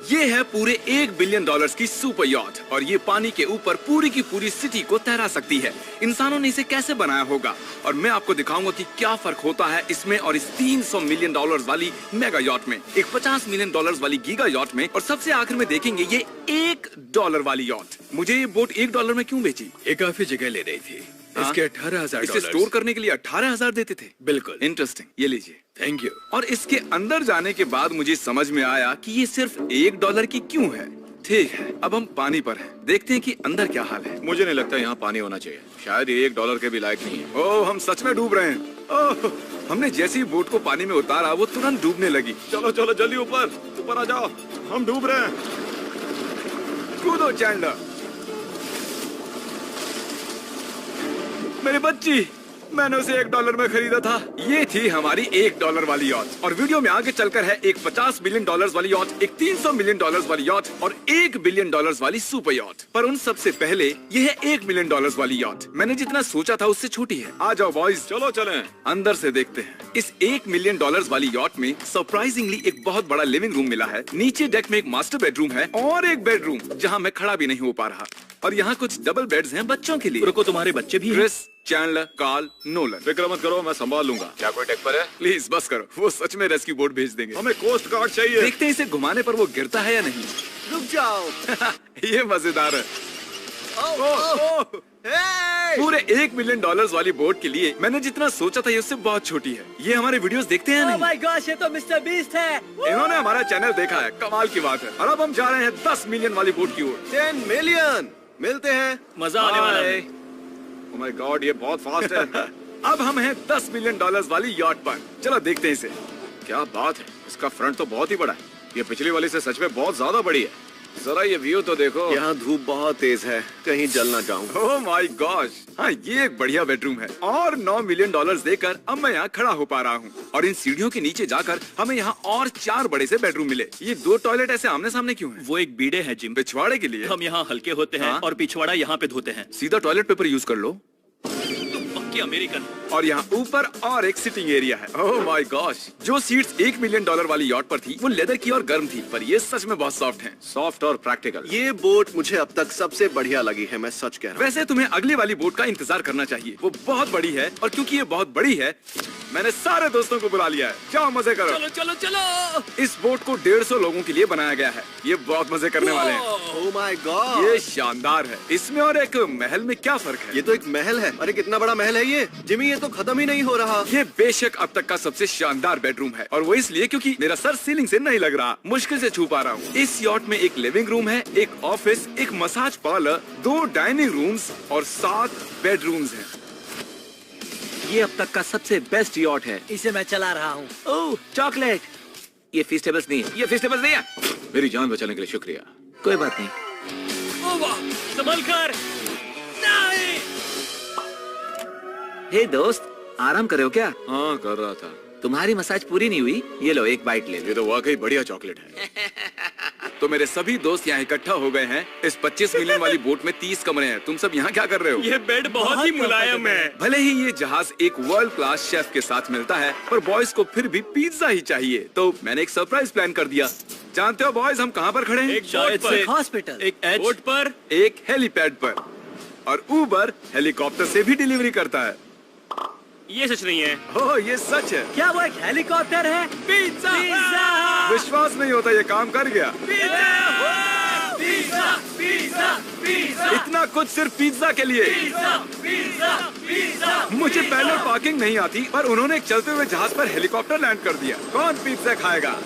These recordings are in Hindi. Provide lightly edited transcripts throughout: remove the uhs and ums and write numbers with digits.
ये है पूरे $1 बिलियन की सुपर यॉट और ये पानी के ऊपर पूरी की पूरी सिटी को तैरा सकती है। इंसानों ने इसे कैसे बनाया होगा और मैं आपको दिखाऊंगा कि क्या फर्क होता है इसमें और इस $300 मिलियन वाली मेगा यॉट में, एक $50 मिलियन वाली गीगा यॉट में, और सबसे आखिर में देखेंगे ये $1 वाली यॉट। मुझे ये बोट $1 में क्यों बेची? ये काफी जगह ले रही थी। इसके 18,000 इसे स्टोर करने के लिए 18,000 देते थे। बिल्कुल इंटरेस्टिंग, ये लीजिए। Thank you. और इसके अंदर जाने के बाद मुझे समझ में आया कि ये सिर्फ $1 की क्यों है। ठीक है, अब हम पानी पर हैं, देखते हैं कि अंदर क्या हाल है। मुझे नहीं लगता यहाँ पानी होना चाहिए, शायद ये $1 के भी लायक नहीं है। ओह, हम सच में डूब रहे हैं। ओह, हमने जैसे ही बोट को पानी में उतारा वो तुरंत डूबने लगी। चलो चलो जल्दी ऊपर आ जाओ, हम डूब रहे हैं। कूदो चैंडलर। मेरी बच्ची, मैंने उसे $1 में खरीदा था। ये थी हमारी $1 वाली यॉट और वीडियो में आगे चलकर है एक $50 मिलियन वाली यॉट, एक $300 मिलियन वाली यॉट और $1 बिलियन वाली सुपर यॉट। पर उन सबसे पहले ये है $1 मिलियन वाली यॉट। मैंने जितना सोचा था उससे छोटी है। आ जाओ बॉयज, चलो चलें। अंदर से देखते हैं। इस $1 मिलियन वाली यॉट में सरप्राइजिंगली एक बहुत बड़ा लिविंग रूम मिला है। नीचे डेक में एक मास्टर बेडरूम है और एक बेडरूम जहाँ मैं खड़ा भी नहीं हो पा रहा। और यहाँ कुछ डबल बेड्स हैं बच्चों के लिए। रुको, तुम्हारे बच्चे भी हैं? Chris, Chandler, Carl, Nolan. फिक्र मत करो, मैं संभाल लूंगा। क्या कोई डेक पर है? प्लीज बस करो, वो सच में रेस्क्यू बोट भेज देंगे। हमें कोस्ट गार्ड चाहिए। देखते हैं इसे घुमाने पर वो गिरता है या नहीं। रुक जाओ। ये मजेदार है। पूरे $1 मिलियन वाली बोट के लिए मैंने जितना सोचा था ये उससे बहुत छोटी है। ये हमारे वीडियोस देखते हैं ओह माय गॉश, ये तो मिस्टर बीस्ट है। इन्होंने हमारा चैनल देखा है, कमाल की बात है। और अब हम जा रहे हैं 10 मिलियन वाली बोट की ओर। 10 मिलियन मिलते हैं, मजा आने वाला है। ओह माय गॉड, ये बहुत फास्ट है। अब हम हैं $10 मिलियन वाली यॉट पर। चलो देखते हैं इसे। क्या बात है, इसका फ्रंट तो बहुत ही बड़ा है। ये पिछली वाली से सच में बहुत ज्यादा बड़ी है। जरा ये व्यू तो देखो। यहाँ धूप बहुत तेज है, कहीं जल ना जाऊं। ओह माय गॉश, हाँ ये एक बढ़िया बेडरूम है। और $9 मिलियन देकर अब मैं यहाँ खड़ा हो पा रहा हूँ। और इन सीढ़ियों के नीचे जाकर हमें यहाँ और 4 बड़े से बेडरूम मिले। ये 2 टॉयलेट ऐसे आमने सामने क्यों हैं? वो एक बीड़े हैं जिम। पिछवाड़े के लिए? हम यहाँ हल्के होते हैं हाँ? और पिछवाड़ा यहाँ पे धोते हैं। सीधा टॉयलेट पेपर यूज कर लो। पक्के अमेरिकन। और यहाँ ऊपर और एक सिटिंग एरिया है। ओह माय गॉश, जो सीट्स $1 मिलियन वाली यॉट पर थी वो लेदर की और गर्म थी, पर ये सच में बहुत सॉफ्ट हैं। सॉफ्ट और प्रैक्टिकल। ये बोट मुझे अब तक सबसे बढ़िया लगी है, मैं सच कह रहा हूँ। वैसे तुम्हें अगली वाली बोट का इंतजार करना चाहिए, वो बहुत बड़ी है। और क्योंकि ये बहुत बड़ी है मैंने सारे दोस्तों को बुला लिया है। जाओ मजे करो। चलो चलो चलो। इस बोट को 150 लोगों के लिए बनाया गया है। ये बहुत मजे करने वाले हैं। ओह माय गॉड, ये शानदार है। इसमें और एक महल में क्या फर्क है? ये तो एक महल है। अरे कितना बड़ा महल है ये जिमी, ये तो खत्म ही नहीं हो रहा। ये बेशक अब तक का सबसे शानदार बेडरूम है और वो इसलिए क्योंकि मेरा सर सीलिंग से नहीं लग रहा, मुश्किल से छू पा रहा हूँ। इस यॉट में एक लिविंग रूम है, एक ऑफिस, एक मसाज पार्लर, 2 डाइनिंग रूम्स और 7 बेडरूम्स हैं। ये अब तक का सबसे बेस्ट यॉट है। इसे मैं चला रहा हूँ। ओह चॉकलेट। ये फीस्टेबल्स नहीं है, ये फीस्टेबल्स नहीं है। मेरी जान बचाने के लिए शुक्रिया। कोई बात नहीं। ओ वाह, संभल कर। नहीं। हे दोस्त, आराम कर रहे हो क्या? हाँ कर रहा था। तुम्हारी मसाज पूरी नहीं हुई, ये लो एक बाइट ले लो। ये तो वाकई बढ़िया चॉकलेट है। तो मेरे सभी दोस्त यहाँ इकट्ठा हो गए हैं। इस 25 मिलियन वाली बोट में 30 कमरे हैं। तुम सब यहाँ क्या कर रहे हो? ये बेड बहुत ही मुलायम है। भले ही ये जहाज एक वर्ल्ड क्लास शेफ के साथ मिलता है, पर बॉयज को फिर भी पिज्जा ही चाहिए। तो मैंने एक सरप्राइज प्लान कर दिया। जानते हो बॉयज, हम कहाँ पर खड़े हैं? एक शायद से हॉस्पिटल, एक बोट पर, एक हेलीपैड पर। और उबर हेलीकॉप्टर से भी डिलीवरी करता है। ये सच नहीं है। ओह ये सच है। क्या वो एक हेलीकॉप्टर है? पिज्जा। विश्वास नहीं होता, ये काम कर गया। Pizza pizza pizza. इतना कुछ सिर्फ पिज्जा के लिए। मुझे पहले पार्किंग नहीं आती, पर उन्होंने एक चलते हुए जहाज पर हेलीकॉप्टर लैंड कर दिया। कौन पिज्जा खाएगा?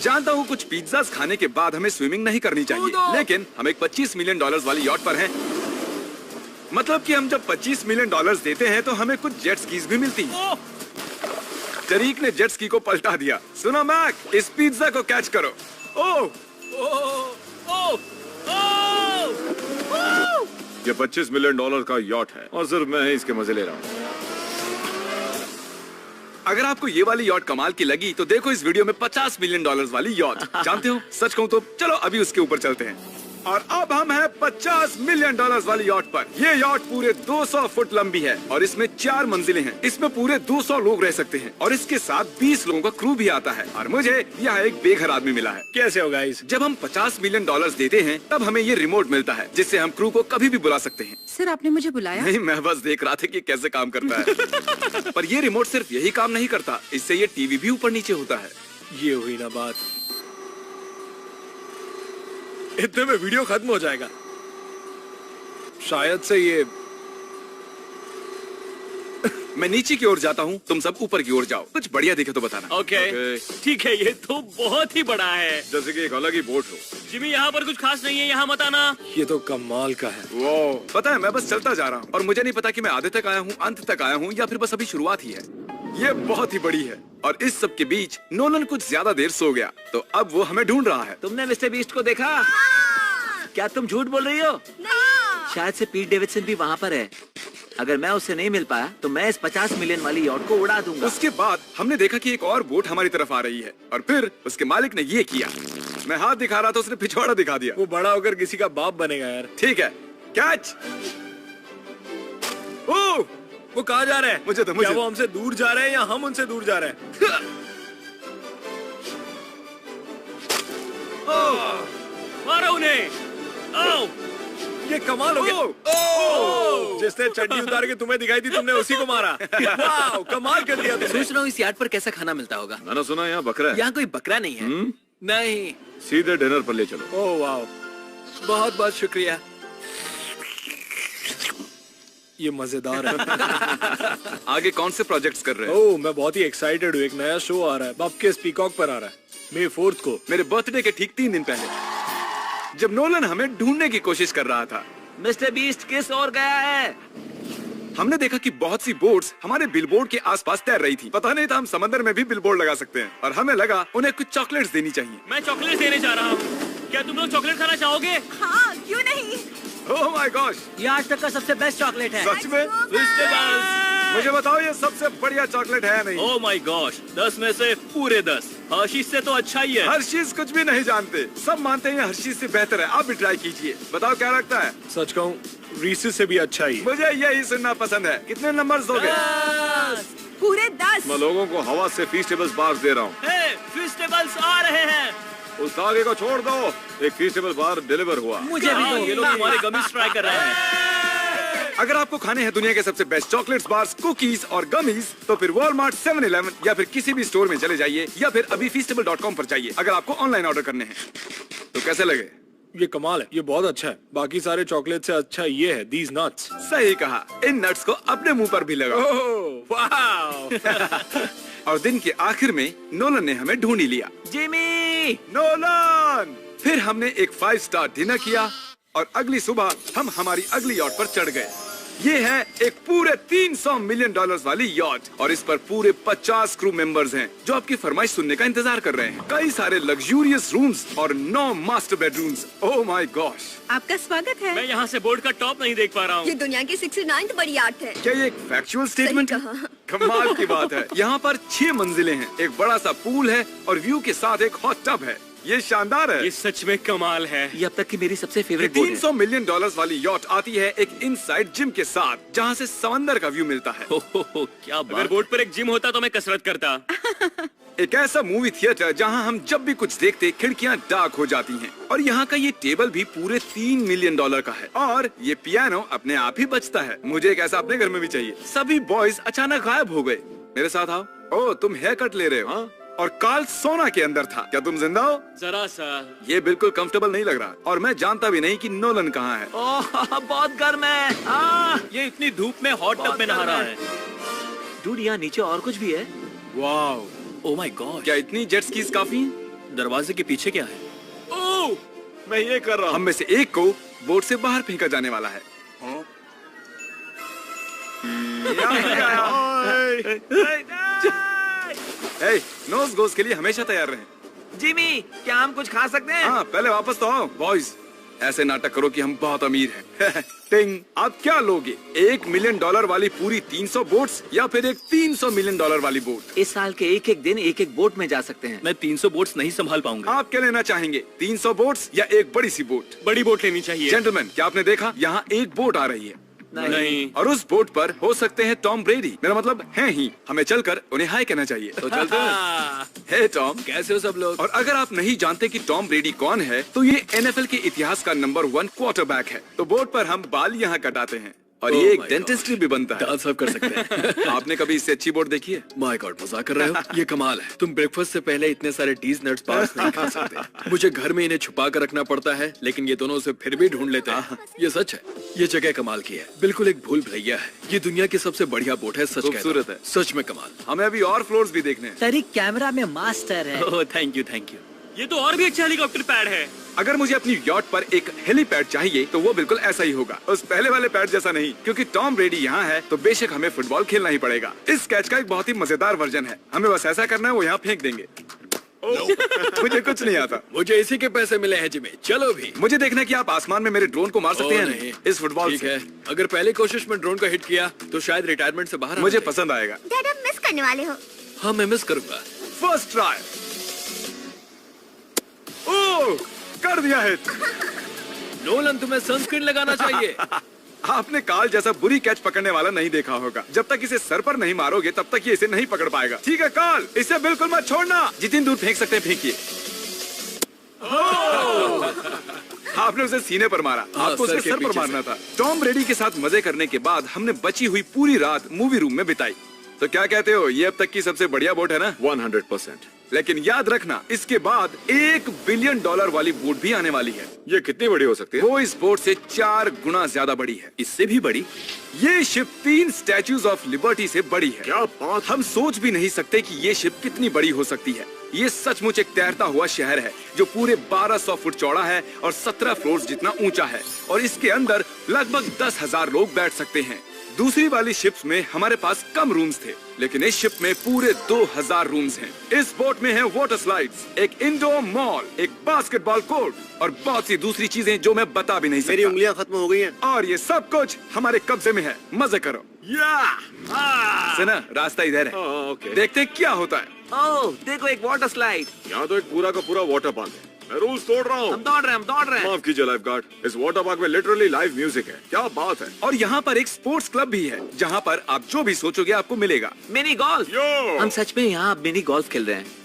जानता हूँ कुछ पिज्जा खाने के बाद हमें स्विमिंग नहीं करनी चाहिए, लेकिन हम एक $25 मिलियन वाली यॉट पर हैं। मतलब कि हम जब $25 मिलियन देते हैं तो हमें कुछ जेट स्कीज भी मिलती हैं। तरीक ने जेट स्की को पलटा दिया। सुनो मैक, इस पिज्जा को कैच करो। ओह ये $25 मिलियन का यॉट है और सिर्फ मैं ही इसके मजे ले रहा हूँ। अगर आपको ये वाली यॉट कमाल की लगी तो देखो इस वीडियो में $50 मिलियन वाली यॉट। जानते हो, सच कहूँ तो चलो अभी उसके ऊपर चलते हैं। और अब हम हैं 50 मिलियन डॉलर्स वाली यॉट पर। ये यॉट पूरे 200 फुट लंबी है और इसमें 4 मंजिलें हैं। इसमें पूरे 200 लोग रह सकते हैं और इसके साथ 20 लोगों का क्रू भी आता है। और मुझे यहाँ एक बेघर आदमी मिला है। कैसे हो गाइस? जब हम 50 मिलियन डॉलर्स देते हैं तब हमें ये रिमोट मिलता है जिससे हम क्रू को कभी भी बुला सकते हैं। सर आपने मुझे बुलाया? नहीं, मैं बस देख रहा था कि कैसे काम करता है। पर ये रिमोट सिर्फ यही काम नहीं करता, इससे ये टीवी भी ऊपर नीचे होता है। ये हुई ना बात, इतने में वीडियो खत्म हो जाएगा। शायद से ये मैं नीचे की ओर जाता हूँ, तुम सब ऊपर की ओर जाओ। कुछ बढ़िया दिखे तो बताना। ओके, ठीक है। ये तो बहुत ही बड़ा है। जैसे कि एक अलग ही बोट हो। जिमी, यहाँ पर कुछ खास नहीं है, यहाँ मत आना। ये तो कमाल का है। वो पता है, मैं बस चलता जा रहा हूँ और मुझे नहीं पता कि मैं आधे तक आया हूँ, अंत तक आया हूँ या फिर बस अभी शुरुआत ही है। ये बहुत ही बड़ी है और इस सब के बीच नोलन कुछ ज्यादा देर सो गया, तो अब वो हमें ढूंढ रहा है। तुमने मिस्टर बीस्ट को देखा? क्या तुम झूठ बोल रही हो? शायद से पीट डेविडसन भी वहाँ पर है। अगर मैं उससे नहीं मिल पाया तो मैं इस 50 मिलियन वाली यॉट को उड़ा दूंगा। उसके बाद हमने देखा कि एक और बोट हमारी तरफ आ रही है और फिर उसके मालिक ने ये किया। मैं हाथ दिखा रहा था, उसने पिछवाड़ा दिखा दिया। वो बड़ा होकर किसी का बाप बनेगा यार। ठीक है, कैच। ओह, वो कहाँ जा रहे हैं? मुझे तो क्या वो हमसे दूर जा रहे हैं या हम उनसे दूर जा रहे हैं? मारो उन्हें। ओह, ये कमाल हो गया। जिसने चड्डी उतार के तुम्हें दिखाई थी, तुमने उसी को मारा। वाह, कमाल कर दिया तुमने। सोच रहा हूँ इस यार्ड पर कैसा खाना मिलता होगा। मैंने सुना यहाँ बकरा है। यहाँ कोई बकरा नहीं है। नहीं। सीधे डिनर पर ले चलो। ओह वाह, बहुत बहुत शुक्रिया। ये मजेदार है। आगे कौन से प्रोजेक्ट्स कर रहे हैं? ओह, मैं बहुत ही एक्साइटेड हूँ। एक नया शो आ रहा है, बपकेस पीकॉक पर आ रहा है, May 4 को। मेरे बर्थडे के ठीक 3 दिन पहले, जब नोलन हमें ढूंढने की कोशिश कर रहा था। मिस्टर बीस्ट किस ओर गया है? हमने देखा कि बहुत सी बोट्स हमारे बिलबोर्ड के आसपास तैर रही थी। पता नहीं था हम समंदर में भी बिलबोर्ड लगा सकते हैं और हमें लगा उन्हें कुछ चॉकलेट्स देनी चाहिए। मैं चॉकलेट देने जा रहा हूँ। क्या तुम लोग चॉकलेट खाना चाहोगे? हाँ, क्यों नहीं? ओह माय गॉश, ये आज तक का सबसे बेस्ट चॉकलेट है। सच में? मुझे बताओ, ये सबसे बढ़िया चॉकलेट है या नहीं? ओह माय गॉश, 10 में से पूरे 10। हर्शीज से तो अच्छा ही है। हर्शीज कुछ भी नहीं जानते, सब मानते हैं हर्शीज से बेहतर है। आप भी ट्राई कीजिए, बताओ क्या लगता है। सच कहूँ, रीसेस से भी अच्छा ही। मुझे यही सुनना पसंद है। कितने नंबर्स दोगे? पूरे 10। मैं लोगों को हवा से फीस्टेबल्स बार्स दे रहा हूँ। फेस्टिवल्स आ रहे हैं। उस धागे को छोड़ दो, एक फीस्टेबल बार डिलीवर हुआ। मुझे भी हाँ, ये लोग हमारे गमीज ट्राई कर रहे हैं। अगर आपको खाने हैं दुनिया के सबसे बेस्ट चॉकलेट्स, बार्स, कुकीज और गमीज, तो फिर वॉलमार्ट, 7-Eleven या फिर किसी भी स्टोर में चले जाइए या फिर अभी feastable.com पर जाइए अगर आपको ऑनलाइन ऑर्डर करने हैं। तो कैसे लगे? ये कमाल है, ये बहुत अच्छा है। बाकी सारे चॉकलेट से अच्छा ये है, these nuts। सही कहा, इन नट्स को अपने मुंह पर भी लगाओ। और दिन के आखिर में नोलन ने हमें ढूंढ ही लिया। जिमी! नोलन! फिर हमने एक 5 स्टार डिनर किया और अगली सुबह हम हमारी अगली यॉट पर चढ़ गए। ये है एक पूरे 300 मिलियन डॉलर्स वाली यॉट और इस पर पूरे 50 क्रू मेंबर्स हैं जो आपकी फरमाइश सुनने का इंतजार कर रहे हैं। कई सारे लग्जूरियस रूम्स और 9 master bedrooms. Oh my gosh! आपका स्वागत है। मैं यहाँ से बोर्ड का टॉप नहीं देख पा रहा ये हूँ। दुनिया की 69th बड़ी आर्ट है। क्या ये एक फैक्चुअल स्टेटमेंट है? कहा। कमाल की बात है। यहाँ पर 6 मंजिलें हैं, एक बड़ा सा पूल है और व्यू के साथ एक हॉट टब है। ये शानदार है। ये सच में कमाल है। ये अब तक की मेरी सबसे ये फेवरेट बोट है। 300 मिलियन डॉलर्स वाली यॉट आती है एक इनसाइड जिम के साथ, जहाँ से समंदर का व्यू मिलता है। क्या अगर बोर्ड पर एक जिम होता तो मैं कसरत करता। एक ऐसा मूवी थिएटर जहाँ हम जब भी कुछ देखते खिड़कियाँ डार्क हो जाती हैं। और यहाँ का ये टेबल भी पूरे 3 मिलियन डॉलर का है और ये पियानो अपने आप ही बजता है। मुझे एक ऐसा अपने घर में भी चाहिए। सभी बॉयज अचानक गायब हो गए। मेरे साथ आओ। ओह, तुम हेयर कट ले रहे हो? हाँ? और कार्ल सोना के अंदर था। क्या तुम जिंदा हो? जरा सा। ये बिल्कुल कंफर्टेबल नहीं लग रहा और मैं जानता भी नहीं कि नोलन कहाँ है। ओह, बहुत गर्म है। ये इतनी धूप में हॉट टब में नहा रहा है। डूड, यहाँ नीचे और कुछ भी है। वाओ, ओह माय गॉड, क्या इतनी जेट स्कीज काफी हैं? दरवाजे के पीछे क्या है? ओह, मैं ये कर रहा हूँ। हम में से एक को बोट से बाहर फेंका जाने वाला है। नोज गोज के लिए हमेशा तैयार रहें। जिमी, क्या हम कुछ खा सकते हैं? हाँ, पहले वापस तो आओ बॉयज। ऐसे नाटक करो कि हम बहुत अमीर हैं। टिंग, आप क्या लोगे? $1 मिलियन वाली पूरी 300 बोट्स या फिर एक $300 मिलियन वाली बोट? इस साल के एक एक दिन एक एक बोट में जा सकते हैं। मैं 300 बोट्स नहीं संभाल पाऊंगा। आप क्या लेना चाहेंगे, 300 बोट्स या एक बड़ी सी बोट? बड़ी बोट लेनी चाहिए। जेंटलमैन, क्या आपने देखा यहाँ एक बोट आ रही है? नहीं। और उस बोट पर हो सकते हैं टॉम ब्रेडी, मेरा मतलब है ही। हमें चलकर उन्हें हाय कहना चाहिए। तो चलते हैं। हे टॉम, कैसे हो सब लोग? और अगर आप नहीं जानते कि टॉम ब्रेडी कौन है, तो ये NFL के इतिहास का नंबर 1 क्वार्टरबैक है। तो बोट पर हम बाल यहाँ कटाते हैं और ये एक डेंटिस्ट्री भी बनता है। दांत साफ कर सकते हैं। आपने कभी इससे अच्छी बोट देखी है? माय गॉड, मजाक कर रहे हो? ये कमाल है। तुम ब्रेकफास्ट से पहले इतने सारे टीज नट्स पास नहीं कर सकते। मुझे घर में इन्हें छुपा कर रखना पड़ता है, लेकिन ये दोनों उसे फिर भी ढूंढ लेते हैं। ये सच है, ये जगह कमाल की है, बिल्कुल एक भूल भुलैया है। ये दुनिया की सबसे बढ़िया बोट है, सच खूबसूरत कहता हूं। है। सच में कमाल। हमें अभी और फ्लोर्स भी देखने हैं। तरीक कैमरा में मास्टर है। Oh thank you. ये तो और भी अच्छा हेलीकॉप्टर पैड है। अगर मुझे अपनी यॉट पर एक हेलीपैड चाहिए तो वो बिल्कुल ऐसा ही होगा, उस पहले वाले पैड जैसा नहीं। क्योंकि टॉम ब्रेडी यहाँ है तो बेशक हमें फुटबॉल खेलना ही पड़ेगा। इस कैच का एक बहुत ही मजेदार वर्जन है, हमें बस ऐसा करना है, वो यहाँ फेंक देंगे। मुझे कुछ नहीं आता। मुझे इसी के पैसे मिले हैं जिम्मी। चलो भी। मुझे देखना कि आप आसमान में मेरे ड्रोन को मार सकते हैं नहीं। इस फुटबॉल ठीक से। है, अगर पहले कोशिश में ड्रोन को हिट किया तो शायद रिटायरमेंट से बाहर मुझे पसंद आएगा। डैड, आप मिस करने वाले हो। हाँ, मैं मिस करूंगा। First try. ओह, कर दिया हिट। नोलन, तुम्हें सनस्क्रीन लगाना चाहिए। आपने काल जैसा बुरी कैच पकड़ने वाला नहीं देखा होगा। जब तक इसे सर पर नहीं मारोगे तब तक ये इसे नहीं पकड़ पाएगा। ठीक है काल, इसे बिल्कुल मत छोड़ना। जितनी दूर फेंक सकते हैं फेंकिए। आपने उसे सीने पर मारा, आपको उसके सर पर मारना था। टॉम ब्रेडी के साथ मजे करने के बाद हमने बची हुई पूरी रात मूवी रूम में बिताई। तो क्या कहते हो, ये अब तक की सबसे बढ़िया बोट है ना? 100%। लेकिन याद रखना, इसके बाद $1 बिलियन वाली बोट भी आने वाली है। ये कितनी बड़ी हो सकती है? वो इस बोट से 4 गुना ज्यादा बड़ी है। इससे भी बड़ी? ये शिप 3 स्टैच्यूज ऑफ लिबर्टी से बड़ी है। क्या बात! हम सोच भी नहीं सकते कि ये शिप कितनी बड़ी हो सकती है। ये सचमुच एक तैरता हुआ शहर है जो पूरे 1200 फुट चौड़ा है और 17 फ्लोर्स जितना ऊंचा है, और इसके अंदर लगभग 10,000 लोग बैठ सकते हैं। दूसरी वाली शिप्स में हमारे पास कम रूम्स थे, लेकिन इस शिप में पूरे 2000 रूम्स हैं। इस बोट में है वाटर स्लाइड्स, एक इंडोर मॉल, एक बास्केटबॉल कोर्ट और बहुत सी दूसरी चीजें जो मैं बता भी नहीं सकता। मेरी उंगलियां खत्म हो गई हैं। और ये सब कुछ हमारे कब्जे में है। मजे करो। सुना, रास्ता इधर है। ओके। देखते हैं क्या होता है। ओह, देखो एक वाटर स्लाइड। यहाँ तो एक पूरा का पूरा वाटर पार्क है। मैं रूल्स तोड़ रहा हूँ। हम दौड़ रहे हैं। माफ कीजिए लाइफ गार्ड, इस वाटर पार्क में लिटरली लाइव म्यूजिक है। क्या बात है! और यहाँ पर एक स्पोर्ट्स क्लब भी है जहाँ पर आप जो भी सोचोगे आपको मिलेगा। Mini golf. यो! हम सच में यहाँ मिनी गोल्फ खेल रहे हैं।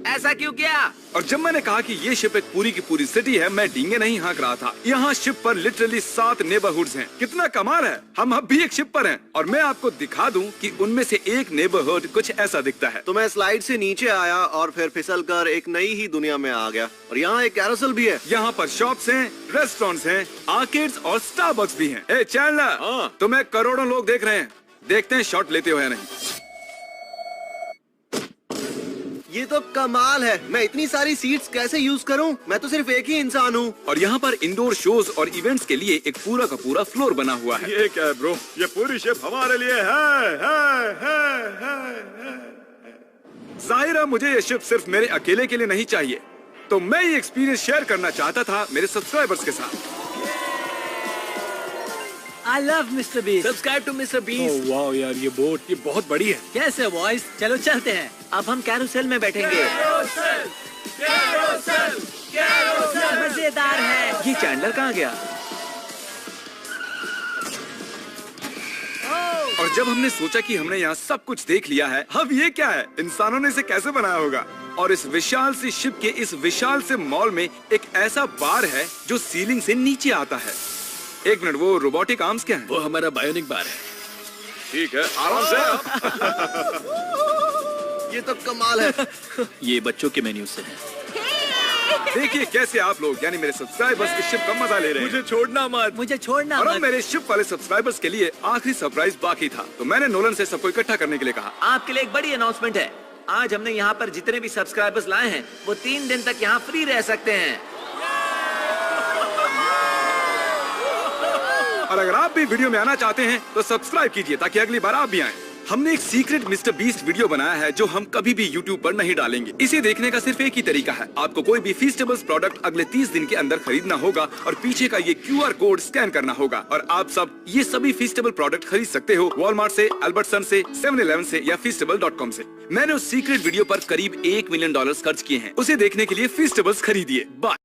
ऐसा क्यों किया? और जब मैंने कहा कि ये शिप एक पूरी की पूरी सिटी है, मैं डींगे नहीं हाँक रहा था। यहाँ शिप पर लिटरली 7 नेबरहुड्स हैं। कितना कमाल है, हम अब भी एक शिप पर हैं। और मैं आपको दिखा दूं कि उनमें से एक नेबरहुड कुछ ऐसा दिखता है। तो मैं स्लाइड से नीचे आया और फिर फिसल कर एक नई ही दुनिया में आ गया। और यहाँ एक कैरोसेल भी है। यहाँ पर शॉप्स हैं, रेस्टोरेंट्स हैं, आर्केड्स और स्टारबक्स भी हैं। ए चैंडलर, हाँ। तुम्हें करोड़ों लोग देख रहे हैं। देखते हैं शॉट लेते हो या नहीं। ये तो कमाल है। मैं इतनी सारी सीट्स कैसे यूज करूं? मैं तो सिर्फ एक ही इंसान हूँ। और यहाँ पर इंडोर शोज और इवेंट्स के लिए एक पूरा का पूरा फ्लोर बना हुआ है। ये क्या है ब्रो? ये पूरी शिप हमारे लिए है। जाहिर है मुझे ये शिप सिर्फ मेरे अकेले के लिए नहीं चाहिए, तो मैं ये एक्सपीरियंस शेयर करना चाहता था मेरे सब्सक्राइबर्स के साथ। I love Mister Beast. Subscribe to Mister Beast. वाह यार, ये बोट ये बहुत बड़ी है। कैसे बॉयज, चलो चलते हैं। अब हम कैरोसेल में बैठेंगे। मजेदार है। ये चैंडलर कहाँ गया? और जब हमने सोचा कि हमने यहाँ सब कुछ देख लिया है, अब ये क्या है, इंसानों ने इसे कैसे बनाया होगा। और इस विशाल सी शिप के इस विशाल से मॉल में एक ऐसा बार है जो सीलिंग से नीचे आता है। एक मिनट, वो रोबोटिक आर्म्स क्या हैं? वो हमारा बायोनिक बार है। ठीक है, आराम से। ये तो कमाल है। ये बच्चों के मेन्यू से है। देखिए कैसे आप लोग यानी मेरे सब्सक्राइबर्स इस शिप का मजा ले रहे हैं। मुझे छोड़ना मत। मुझे छोड़ना और अब मत। मेरे शिप वाले सब्सक्राइबर्स के लिए आखिरी सरप्राइज बाकी था, तो मैंने नोलन से सबको इकट्ठा करने के लिए कहा। आपके लिए एक बड़ी अनाउंसमेंट है। आज हमने यहाँ पर जितने भी सब्सक्राइबर्स लाए हैं वो 3 दिन तक यहाँ फ्री रह सकते हैं। और अगर आप भी वीडियो में आना चाहते हैं तो सब्सक्राइब कीजिए ताकि अगली बार आप भी आएं। हमने एक सीक्रेट मिस्टर बीस्ट वीडियो बनाया है जो हम कभी भी YouTube पर नहीं डालेंगे। इसे देखने का सिर्फ एक ही तरीका है, आपको कोई भी फीस्टेबल्स प्रोडक्ट अगले 30 दिन के अंदर खरीदना होगा और पीछे का ये QR कोड स्कैन करना होगा और आप सब ये सभी फीस्टेबल प्रोडक्ट खरीद सकते हो वॉलमार्ट से, अल्बर्टसन से, 7-Eleven से या feastable.com से। मैंने उस सीक्रेट वीडियो पर करीब $1 मिलियन खर्च किए हैं। उसे देखने के लिए फीस्टेबल्स खरीदिए। बाय।